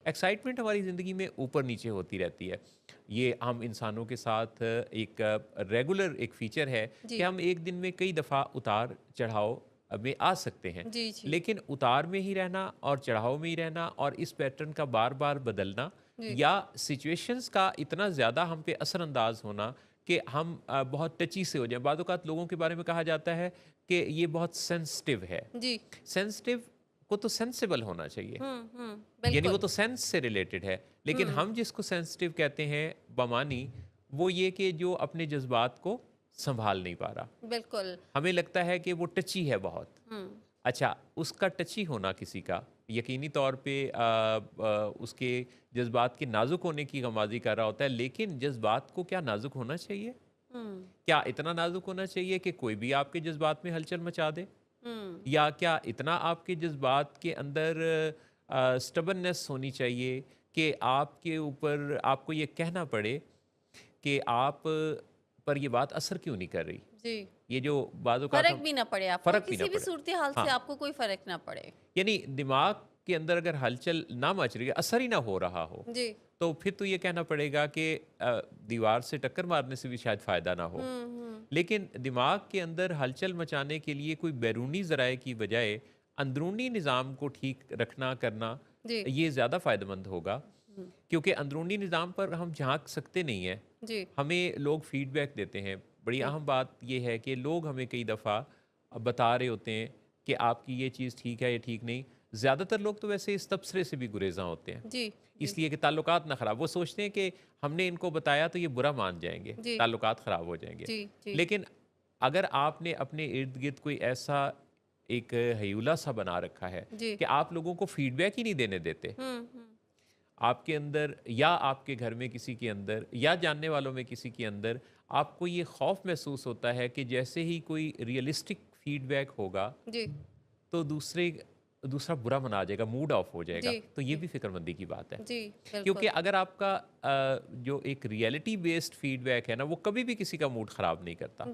Excitement हमारी ज़िंदगी में ऊपर नीचे होती रहती है। ये हम इंसानों के साथ एक रेगुलर एक फ़ीचर है कि जी। हम एक दिन में कई दफ़ा उतार-चढ़ाव में आ सकते हैं। जी, जी। लेकिन उतार में ही रहना और चढ़ाव में ही रहना और इस पैटर्न का बार-बार बदलना जी। या सिचुएशंस का इतना ज़्यादा हम पे असर-अंदाज़ होना कि हम बहुत टची से हो जाएँ। बाज़ औक़ात लोगों के बारे में कहा जाता है कि ये बहुत सेंसिटिव है। जी। सेंसिटिव को तो सेंसिबल होना चाहिए। यानी वो बिल्कुल। तो सेंस से रिलेटेड है। लेकिन हुँ, हम जिसको सेंसिटिव कहते हैं बमानी, वो ये कि जो अपने जज़्बात को सँभाल नहीं पा रहा। बिल्कुल। हमें लगता है कि वो टची है बहुत। हुँ, अच्छा, उसका टची होना किसी का यकीनी तौर पे उसके जज़्बात के नाज़ुक होने की गमाज़ी कर रहा होता है, लेकिन जज़्बात को क्या नाज़ुक होना चाहिए? हुँ, क्या इतना नाज़ुक होना चाहिए कि कोई भी आपके जज़्बात में हलचल मचा दे? हुँ। या क्या इतना आपके जज़्बात के अंदर स्टबर्ननेस होनी चाहिए कि आपके ऊपर आपको ये कहना पड़े कि आप पर ये बात असर क्यों नहीं कर रही? जी। ये जो बाज़ औक़ात फ़र्क हम भी ना पड़े आपको, फ़र्क भी ना किसी भी पड़े। सूरत-ए-हाल से हाँ, आपको कोई फ़र्क ना पड़े। यानी दिमाग के अंदर अगर हलचल ना मच रही है, असर ही ना हो रहा हो, जी। तो फिर तो ये कहना पड़ेगा कि दीवार से टक्कर मारने से भी शायद फ़ायदा ना हो। हुँ, हुँ। लेकिन दिमाग के अंदर हलचल मचाने के लिए कोई बैरूनी ज़राए की बजाय अंदरूनी निज़ाम को ठीक रखना करना जी। ये ज़्यादा फ़ायदेमंद होगा हुँ, क्योंकि अंदरूनी निज़ाम पर हम झांक सकते नहीं हैं। जी, हमें लोग फीडबैक देते हैं। बड़ी जी, अहम बात ये है कि लोग हमें कई दफ़ा बता रहे होते हैं कि आपकी ये चीज़ ठीक है, ये ठीक नहीं। ज़्यादातर लोग तो वैसे इस तबसरे से भी गुरेज़ां होते हैं। जी, जी, इसलिए कि ताल्लुकात ना ख़राब, वो सोचते हैं कि हमने इनको बताया तो ये बुरा मान जाएँगे, जी, ताल्लुकात ख़राब हो जाएँगे। जी, जी, लेकिन अगर आपने अपने इर्द-गिर्द कोई ऐसा एक हयूला सा बना रखा है जी। कि आप लोगों को फीडबैक ही नहीं देने देते, हुँ, हुँ। आपके अंदर या आपके घर में किसी के अंदर या जानने वालों में किसी के अंदर आपको ये खौफ महसूस होता है कि जैसे ही कोई रियलिस्टिक फीडबैक होगा, जी, तो दूसरा बुरा मना जाएगा, मूड ऑफ हो जी, जाएगा। तो ये जी, भी फ़िक्रमंदी की बात है। जी, क्योंकि बिल्कुल। अगर आपका जो एक रियलिटी बेस्ड फीडबैक है ना, वो कभी भी किसी का मूड ख़राब नहीं करता।